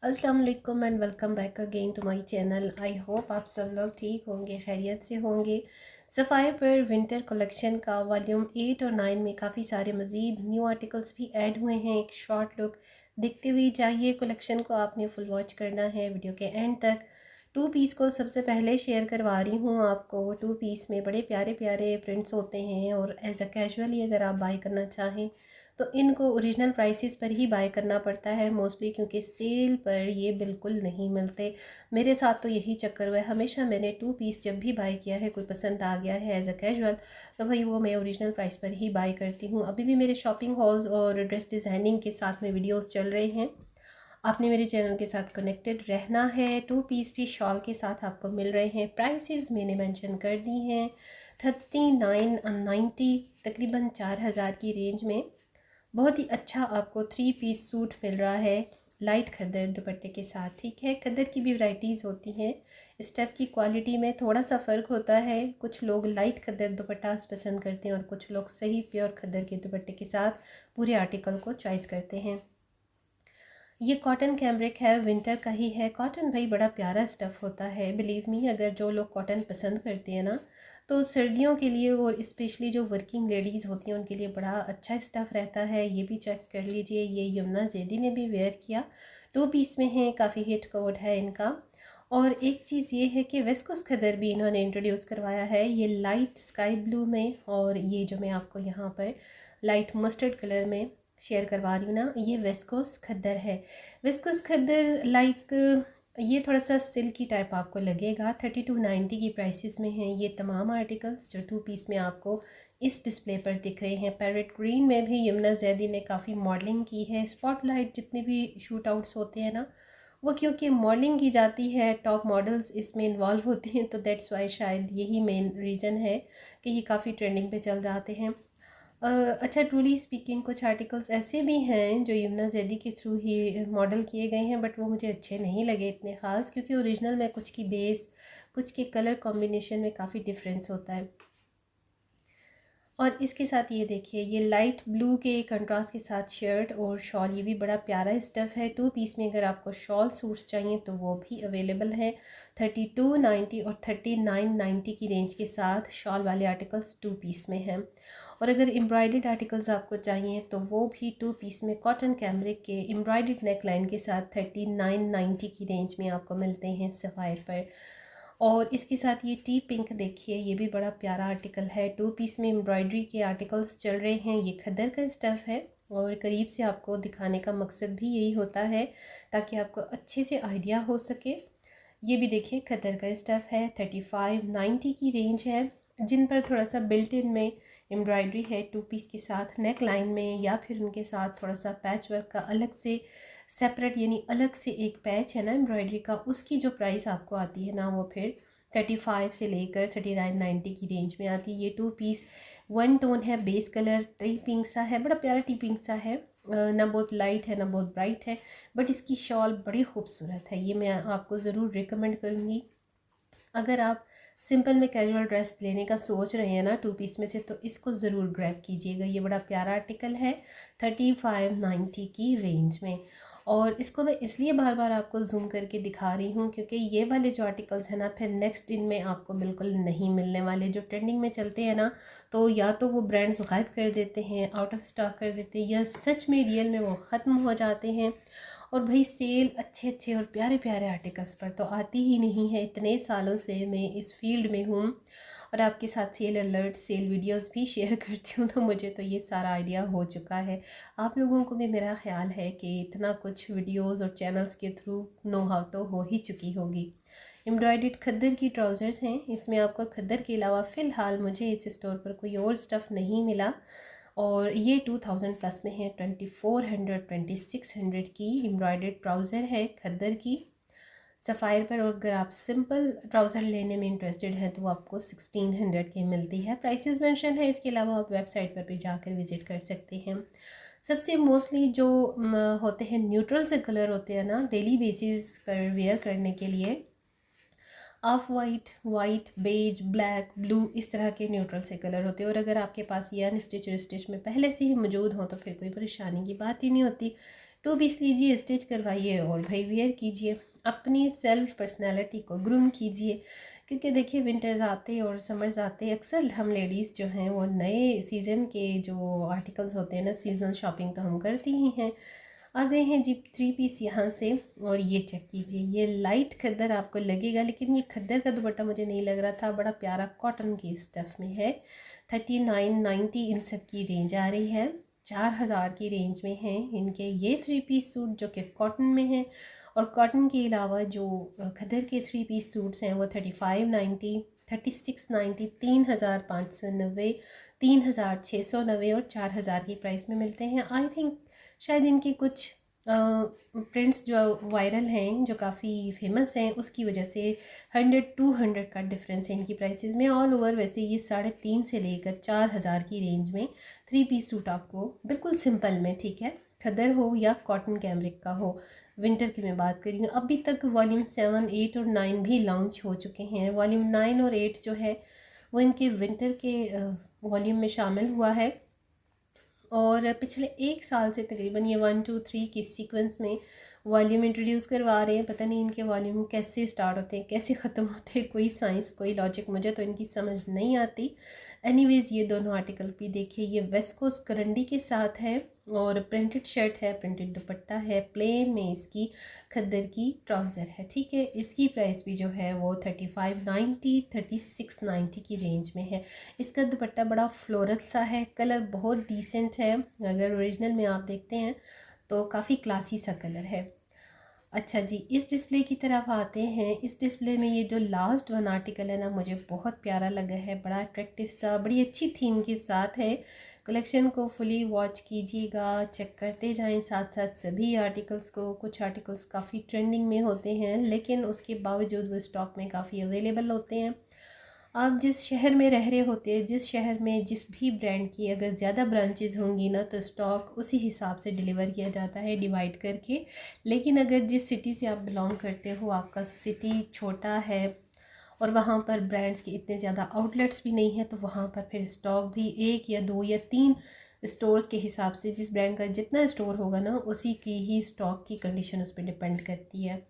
अस्सलाम वालेकुम and welcome back again to my channel. I hope आप सब लोग ठीक होंगे, खैरियत से होंगे। सफ़ायर पर विंटर कलेक्शन का वॉल्यूम 8 और 9 में काफ़ी सारे मज़ीद न्यू आर्टिकल्स भी ऐड हुए हैं। एक शॉर्ट लुक देखते हुए जाइए। कलेक्शन को आपने फुल वॉच करना है वीडियो के एंड तक। टू पीस को सबसे पहले शेयर करवा रही हूँ आपको। टू पीस में बड़े प्यारे प्यारे प्रिंट्स होते हैं और एज अ कैजुअली अगर आप बाय करना चाहें तो इनको ओरिजिनल प्राइसेस पर ही बाय करना पड़ता है मोस्टली, क्योंकि सेल पर ये बिल्कुल नहीं मिलते। मेरे साथ तो यही चक्कर हुआ है। हमेशा मैंने टू पीस जब भी बाय किया है, कोई पसंद आ गया है एज अ कैजुअल, तो भाई वो मैं ओरिजिनल प्राइस पर ही बाय करती हूँ। अभी भी मेरे शॉपिंग हॉल्स और ड्रेस डिज़ाइनिंग के साथ में वीडियोज़ चल रहे हैं। आपने मेरे चैनल के साथ कनेक्टेड रहना है। टू पीस भी शॉल के साथ आपको मिल रहे हैं। प्राइसेस मैंने मेंशन कर दी हैं, 3990, तकरीबन 4000 की रेंज में। बहुत ही अच्छा आपको थ्री पीस सूट मिल रहा है लाइट खद्दर दुपट्टे के साथ। ठीक है, खद्दर की भी वैराइटीज़ होती हैं, स्टफ़ की क्वालिटी में थोड़ा सा फ़र्क होता है। कुछ लोग लाइट खद्दर दुपट्टा पसंद करते हैं और कुछ लोग सही प्योर खद्दर के दुपट्टे के साथ पूरे आर्टिकल को चॉइस करते हैं। ये कॉटन कैम्ब्रिक है, विंटर का ही है। कॉटन भाई बड़ा प्यारा स्टफ़ होता है, बिलीव मी। अगर जो लोग कॉटन पसंद करते हैं ना, तो सर्दियों के लिए और स्पेशली जो वर्किंग लेडीज़ होती हैं उनके लिए बड़ा अच्छा स्टफ़ रहता है। ये भी चेक कर लीजिए, ये यमुना जैदी ने भी वेयर किया। टू पीस में है, काफ़ी हिट कोड है इनका। और एक चीज़ ये है कि वेस्कोस खदर भी इन्होंने इंट्रोड्यूस करवाया है, ये लाइट स्काई ब्लू में, और ये जो मैं आपको यहाँ पर लाइट मस्टर्ड कलर में शेयर करवा रही हूँ ना, ये वेस्कोस खद्दर है। वेस्कोस खद्दर लाइक ये थोड़ा सा सिल्की टाइप आपको लगेगा। 3290 की प्राइसेस में हैं ये तमाम आर्टिकल्स जो टू पीस में आपको इस डिस्प्ले पर दिख रहे हैं। पैरेट ग्रीन में भी यमुना जैदी ने काफ़ी मॉडलिंग की है। स्पॉटलाइट जितने भी शूट आउट्स होते हैं ना, वो क्योंकि मॉडलिंग की जाती है, टॉप मॉडल्स इसमें इन्वॉल्व होती हैं, तो दैट्स वाई शायद यही मेन रीज़न है कि ये काफ़ी ट्रेंडिंग पे चल जाते हैं। अच्छा, ट्रूली स्पीकिंग कुछ आर्टिकल्स ऐसे भी हैं जो यमुना जैदी के थ्रू ही मॉडल किए गए हैं, बट वो मुझे अच्छे नहीं लगे इतने ख़ास, क्योंकि ओरिजिनल में कुछ की बेस, कुछ के कलर कॉम्बिनेशन में काफ़ी डिफरेंस होता है। और इसके साथ ये देखिए, ये लाइट ब्लू के कंट्रास्ट के साथ शर्ट और शॉल, ये भी बड़ा प्यारा स्टफ़ है। टू पीस में अगर आपको शॉल सूट्स चाहिए तो वो भी अवेलेबल हैं। 3290 और 3990 की रेंज के साथ शॉल वाले आर्टिकल्स टू पीस में हैं। और अगर एम्ब्रॉयडर्ड आर्टिकल्स आपको चाहिए तो वो भी टू पीस में कॉटन कैमरिक के एम्ब्रॉयडर्ड नेक लाइन के साथ 3990 की रेंज में आपको मिलते हैं सफ़ायर पर। और इसके साथ ये टी पिंक देखिए, ये भी बड़ा प्यारा आर्टिकल है। टू पीस में एम्ब्रॉयडरी के आर्टिकल्स चल रहे हैं। ये खद्दर का स्टफ़ है और करीब से आपको दिखाने का मकसद भी यही होता है ताकि आपको अच्छे से आइडिया हो सके। ये भी देखिए खद्दर का स्टफ़ है, 3590 की रेंज है। जिन पर थोड़ा सा बिल्ट इन में एम्ब्रॉयडरी है टू पीस के साथ नेक लाइन में, या फिर उनके साथ थोड़ा सा पैच वर्क का अलग से सेपरेट, यानी अलग से एक पैच है ना एम्ब्रॉयडरी का, उसकी जो प्राइस आपको आती है ना, वो फिर 35 से लेकर 3990 की रेंज में आती है। ये टू पीस वन टोन है, बेस कलर टी पिंक सा है, बड़ा प्यारा टी पिंक सा है। ना बहुत लाइट है ना बहुत ब्राइट है, बट इसकी शॉल बड़ी खूबसूरत है। ये मैं आपको ज़रूर रिकमेंड करूँगी। अगर आप सिंपल में कैजुअल ड्रेस लेने का सोच रहे हैं ना टू पीस में से, तो इसको ज़रूर ग्रैब कीजिएगा। ये बड़ा प्यारा आर्टिकल है 3590 की रेंज में। और इसको मैं इसलिए बार बार आपको जूम करके दिखा रही हूँ क्योंकि ये वाले जो आर्टिकल्स हैं ना, फिर नेक्स्ट दिन में आपको बिल्कुल नहीं मिलने वाले। जो ट्रेंडिंग में चलते हैं ना, तो या तो वो ब्रांड्स गायब कर देते हैं, आउट ऑफ स्टॉक कर देते हैं, या सच में रियल में वो ख़त्म हो जाते हैं। और भाई सेल अच्छे अच्छे और प्यारे प्यारे आर्टिकल्स पर तो आती ही नहीं है। इतने सालों से मैं इस फील्ड में हूँ और आपके साथ सेल अलर्ट, सेल वीडियोस भी शेयर करती हूँ, तो मुझे तो ये सारा आइडिया हो चुका है। आप लोगों को भी मेरा ख्याल है कि इतना कुछ वीडियोस और चैनल्स के थ्रू नो हाउ तो हो ही चुकी होगी। एम्ब्रॉयडर्ड खद्दर की ट्राउज़र्स हैं। इसमें आपको खद्दर के अलावा फ़िलहाल मुझे इस स्टोर पर कोई और स्टफ़ नहीं मिला। और ये 2000 प्लस में है। 2400 2600 की एम्ब्रॉयडर्ड ट्राउज़र है खद्दर की सफ़ायर पर। और अगर आप सिंपल ट्राउज़र लेने में इंटरेस्टेड हैं तो वो आपको 1600 की मिलती है। प्राइसेस मेंशन है, इसके अलावा आप वेबसाइट पर भी जाकर विज़िट कर सकते हैं। सबसे मोस्टली जो होते हैं न्यूट्रल से कलर होते हैं ना, डेली बेसिस पर वेयर करने के लिए, off white, white, beige, black, blue, इस तरह के न्यूट्रल से कलर होते हैं। और अगर आपके पास ये अनस्टिच स्टिच में पहले से ही मौजूद हो तो फिर कोई परेशानी की बात ही नहीं होती। 2 पीस लीजिए, स्टिच करवाइए और भाई वेयर कीजिए, अपनी सेल्फ पर्सनैलिटी को ग्रूम कीजिए। क्योंकि देखिए विंटर्स आते और समर्स आते, अक्सर हम लेडीज़ जो हैं वो नए सीज़न के जो आर्टिकल्स होते हैं ना, सीजनल शॉपिंग तो हम करती ही हैं। आ गए हैं जी 3 पीस यहाँ से। और ये चेक कीजिए, ये लाइट खद्दर आपको लगेगा, लेकिन ये खद्दर का दुपट्टा मुझे नहीं लग रहा था, बड़ा प्यारा कॉटन की स्टफ़ में है। 3990 इन सब की रेंज आ रही है, 4000 की रेंज में हैं इनके ये 3 पीस सूट जो कि कॉटन में हैं। और कॉटन के अलावा जो खद्दर के 3 पीस सूट्स हैं वो 3590, 3690, 3590, 3690 और 4000 की प्राइस में मिलते हैं। आई थिंक शायद इनके कुछ प्रिंट्स जो वायरल हैं, जो काफ़ी फेमस हैं, उसकी वजह से 100-200 का डिफरेंस है इनकी प्राइसेस में। ऑल ओवर वैसे ये 3.5 से लेकर 4000 की रेंज में 3 पीस सूट आपको बिल्कुल सिंपल में, ठीक है, खद्दर हो या कॉटन कैमरिक का हो। विंटर की मैं बात कर रही हूँ। अभी तक वॉल्यूम 7, 8 और 9 भी लॉन्च हो चुके हैं। वॉल्यूम 9 और 8 जो है वो इनके विंटर के वॉल्यूम में शामिल हुआ है। और पिछले 1 साल से तकरीबन ये 1, 2, 3 की सीक्वेंस में वॉल्यूम इंट्रोड्यूस करवा रहे हैं। पता नहीं इनके वॉल्यूम कैसे स्टार्ट होते हैं, कैसे ख़त्म होते हैं, कोई साइंस, कोई लॉजिक मुझे तो इनकी समझ नहीं आती। एनीवेज़ ये दोनों आर्टिकल भी देखिए, ये वेस्कोस करंडी के साथ है और प्रिंटेड शर्ट है, प्रिंटेड दुपट्टा है, प्लेन में इसकी खद्दर की ट्राउज़र है, ठीक है। इसकी प्राइस भी जो है वो 3590, 3690 की रेंज में है। इसका दुपट्टा बड़ा फ्लोरल सा है, कलर बहुत डिसेंट है, अगर ओरिजिनल में आप देखते हैं तो काफ़ी क्लासी सा कलर है। अच्छा जी, इस डिस्प्ले की तरफ आते हैं। इस डिस्प्ले में ये जो लास्ट वन आर्टिकल है ना, मुझे बहुत प्यारा लगा है, बड़ा अट्रैक्टिव सा, बड़ी अच्छी थीम के साथ है। कलेक्शन को फुली वॉच कीजिएगा, चेक करते जाएं साथ साथ सभी आर्टिकल्स को। कुछ आर्टिकल्स काफ़ी ट्रेंडिंग में होते हैं, लेकिन उसके बावजूद वो स्टॉक में काफ़ी अवेलेबल होते हैं। आप जिस शहर में रह रहे होते हैं, जिस शहर में जिस भी ब्रांड की अगर ज़्यादा ब्रांचेस होंगी ना, तो स्टॉक उसी हिसाब से डिलीवर किया जाता है डिवाइड करके। लेकिन अगर जिस सिटी से आप बिलोंग करते हो, आपका सिटी छोटा है और वहाँ पर ब्रांड्स के इतने ज़्यादा आउटलेट्स भी नहीं है, तो वहाँ पर फिर स्टॉक भी 1 या 2 या 3 स्टोर्स के हिसाब से, जिस ब्रांड का जितना स्टोर होगा ना, उसी की ही स्टॉक की कंडीशन उस पर डिपेंड करती है।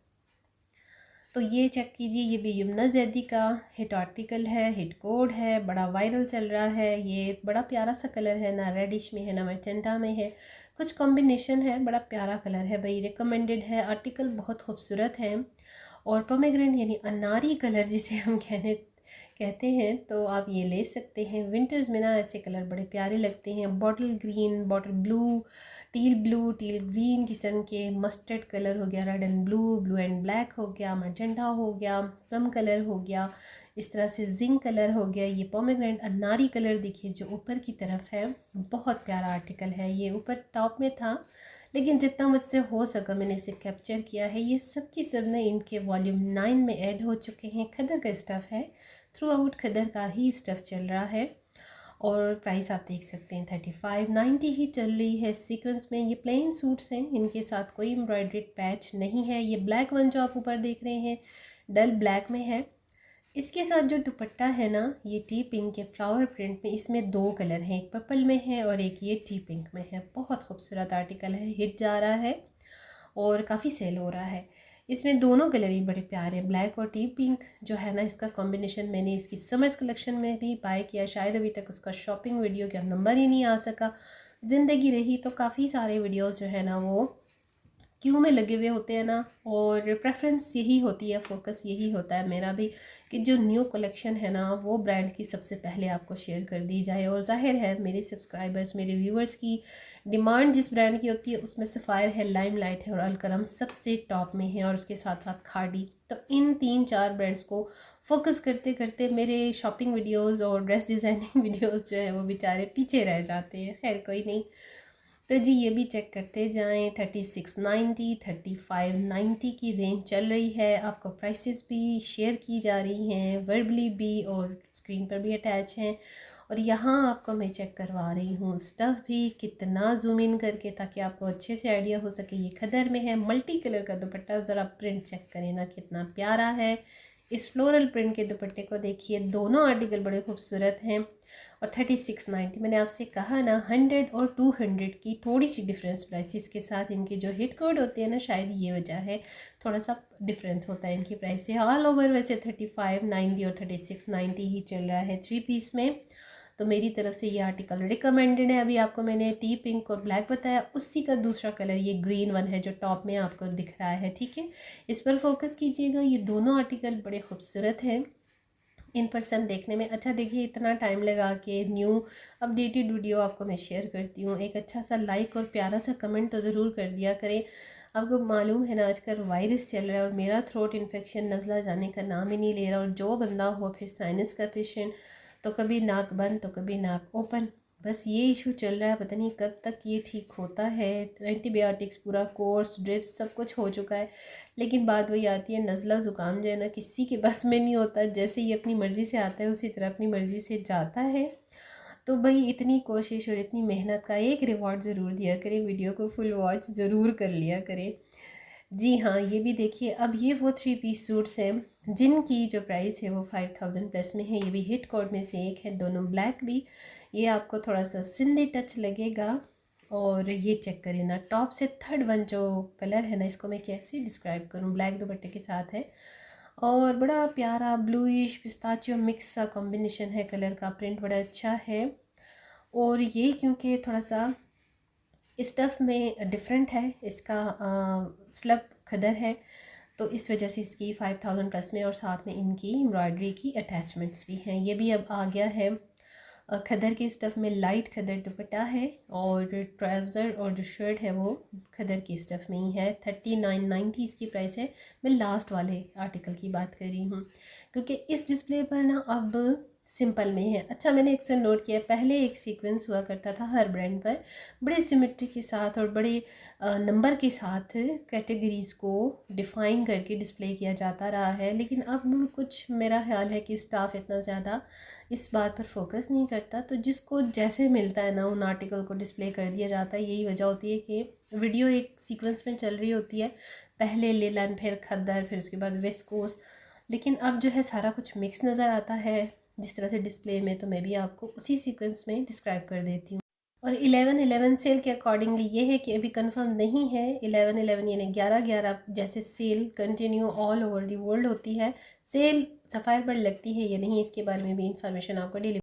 तो ये चेक कीजिए, ये भी यमुना जैदी का हिट आर्टिकल है, हिट कोड है, बड़ा वायरल चल रहा है। ये बड़ा प्यारा सा कलर है, ना रेडिश में है ना मैजेंटा में है, कुछ कॉम्बिनेशन है, बड़ा प्यारा कलर है भाई, रिकमेंडेड है। आर्टिकल बहुत खूबसूरत है और पोमेग्रेनेट यानी अनारी कलर जिसे हम कहते हैं, तो आप ये ले सकते हैं। विंटर्स में ना ऐसे कलर बड़े प्यारे लगते हैं। Bottle green, bottle blue, till green किस्म के, मस्टर्ड कलर हो गया, red and blue, blue and black हो गया, मैजेंटा हो गया, प्लम कलर हो गया, इस तरह से जिंक कलर हो गया। ये पोमेग्रेनेट अनारी कलर देखिए जो ऊपर की तरफ है, बहुत प्यारा आर्टिकल है। ये ऊपर टॉप में था, लेकिन जितना मुझसे हो सका मैंने इसे कैप्चर किया है। ये सब की सब ने इनके वॉल्यूम 9 में ऐड हो चुके हैं। खदर का स्टफ़ है, थ्रू आउट खदर का ही स्टफ़ चल रहा है। और प्राइस आप देख सकते हैं 3590 ही चल रही है। सीक्वेंस में ये प्लेन सूट्स हैं, इनके साथ कोई एम्ब्रॉयड्रेड पैच नहीं है। ये ब्लैक वन जो आप ऊपर देख रहे हैं डल ब्लैक में है। इसके साथ जो दुपट्टा है ना, ये टी पिंक के फ्लावर प्रिंट में, इसमें 2 कलर हैं, एक पर्पल में है और एक ये टी पिंक में है। बहुत खूबसूरत आर्टिकल है, हिट जा रहा है और काफ़ी सेल हो रहा है। इसमें दोनों कलर ही बड़े प्यारे हैं, ब्लैक और टी पिंक जो है ना, इसका कॉम्बिनेशन मैंने इसकी समर्स कलेक्शन में भी बाय किया। शायद अभी तक उसका शॉपिंग वीडियो का नंबर ही नहीं आ सका। ज़िंदगी रही तो काफ़ी सारे वीडियोस जो है ना वो क्यों में लगे हुए होते हैं ना, और प्रेफरेंस यही होती है, फोकस यही होता है मेरा भी, कि जो न्यू कलेक्शन है ना वो ब्रांड की सबसे पहले आपको शेयर कर दी जाए। और जाहिर है मेरे सब्सक्राइबर्स, मेरे व्यूवर्स की डिमांड जिस ब्रांड की होती है उसमें सफ़ायर है, लाइमलाइट है और अलकरम सबसे टॉप में है, और उसके साथ साथ खाड़ी। तो इन 3-4 ब्रांड्स को फोकस करते करते मेरे शॉपिंग वीडियोज़ और ड्रेस डिज़ाइनिंग वीडियोज़ जो है वो बेचारे पीछे रह जाते हैं। खैर कोई नहीं। तो जी ये भी चेक करते जाएं। 3690, 3590 की रेंज चल रही है। आपको प्राइसेस भी शेयर की जा रही हैं, वर्बली भी और स्क्रीन पर भी अटैच हैं। और यहाँ आपको मैं चेक करवा रही हूँ स्टफ़ भी कितना जूम इन करके, ताकि आपको अच्छे से आइडिया हो सके। ये खदर में है, मल्टी कलर का दुपट्टा, ज़रा प्रिंट चेक करें ना कितना प्यारा है। इस फ्लोरल प्रिंट के दुपट्टे को देखिए, दोनों आर्टिकल बड़े खूबसूरत हैं। और 3690, मैंने आपसे कहा ना 100 और 200 की थोड़ी सी डिफरेंस प्राइसेस के साथ इनके जो हिट कोड होते हैं ना, शायद ये वजह है, थोड़ा सा डिफरेंस होता है इनकी प्राइस से। ऑल ओवर वैसे 3590 और 3690 ही चल रहा है 3 पीस में। तो मेरी तरफ से ये आर्टिकल रिकमेंडेड है। अभी आपको मैंने टी पिंक और ब्लैक बताया, उसी का दूसरा कलर ये ग्रीन वन है जो टॉप में आपको दिख रहा है, ठीक है। इस पर फोकस कीजिएगा, ये दोनों आर्टिकल बड़े खूबसूरत हैं इन पर्सन देखने में। अच्छा देखिए, इतना टाइम लगा के न्यू अपडेटेड वीडियो आपको मैं शेयर करती हूँ, एक अच्छा सा लाइक और प्यारा सा कमेंट तो ज़रूर कर दिया करें। आपको मालूम है ना आजकल वायरस चल रहा है और मेरा थ्रोट इन्फेक्शन नज़ला जाने का नाम ही नहीं ले रहा। और जो बंदा हो फिर साइनस का पेशेंट, तो कभी नाक बंद तो कभी नाक ओपन, बस ये इशू चल रहा है। पता नहीं कब तक ये ठीक होता है। एंटीबायोटिक्स पूरा कोर्स, ड्रिप्स सब कुछ हो चुका है, लेकिन बात वही आती है, नज़ला ज़ुकाम जो है ना किसी के बस में नहीं होता। जैसे ये अपनी मर्ज़ी से आता है उसी तरह अपनी मर्ज़ी से जाता है। तो भाई इतनी कोशिश और इतनी मेहनत का एक रिवॉर्ड ज़रूर दिया करें, वीडियो को फुल वॉच ज़रूर कर लिया करें। जी हाँ, ये भी देखिए, अब ये वो 3 पीस सूट्स हैं जिनकी जो प्राइस है वो 5000 प्लस में है। ये भी हिट कोड में से एक है, दोनों ब्लैक भी। ये आपको थोड़ा सा सिंधी टच लगेगा। और ये चेक करें ना, टॉप से थर्ड वन जो कलर है ना, इसको मैं कैसे डिस्क्राइब करूँ, ब्लैक दुपट्टे के साथ है और बड़ा प्यारा ब्लूइश पिस्ताचियो मिक्स सा कॉम्बिनेशन है कलर का, प्रिंट बड़ा अच्छा है। और ये क्योंकि थोड़ा सा स्टफ़ में डिफरेंट है, इसका स्लब खदर है, तो इस वजह से इसकी 5000 प्लस में, और साथ में इनकी एम्ब्रॉयडरी की अटैचमेंट्स भी हैं। ये भी अब आ गया है खदर के स्टफ़ में, लाइट खदर दुपट्टा है और ट्राउज़र और जो शर्ट है वो खदर की स्टफ़ में ही है। 3990 इसकी प्राइस है। मैं लास्ट वाले आर्टिकल की बात कर रही हूँ क्योंकि इस डिस्प्ले पर ना अब सिंपल में है। अच्छा, मैंने अक्सर नोट किया, पहले एक सीक्वेंस हुआ करता था हर ब्रांड पर, बड़े सिमेट्री के साथ और बड़े नंबर के साथ कैटेगरीज़ को डिफ़ाइन करके डिस्प्ले किया जाता रहा है। लेकिन अब कुछ मेरा ख्याल है कि स्टाफ इतना ज़्यादा इस बात पर फोकस नहीं करता, तो जिसको जैसे मिलता है ना उन आर्टिकल को डिस्प्ले कर दिया जाता है। यही वजह होती है कि वीडियो एक सीक्वेंस में चल रही होती है, पहले लेलन, फिर खद्दर, फिर उसके बाद वेस्कोस, लेकिन अब जो है सारा कुछ मिक्स नज़र आता है जिस तरह से डिस्प्ले में। तो मैं भी आपको उसी सीक्वेंस में डिस्क्राइब कर देती हूँ। और 11/11 सेल के अकॉर्डिंगली ये है कि अभी कंफर्म नहीं है। 11/11 यानी 11/11 जैसे sale continue all over the world होती है, सेल सफ़ायर पर लगती है या नहीं, इसके बारे में भी इंफॉर्मेशन आपको डिलीवर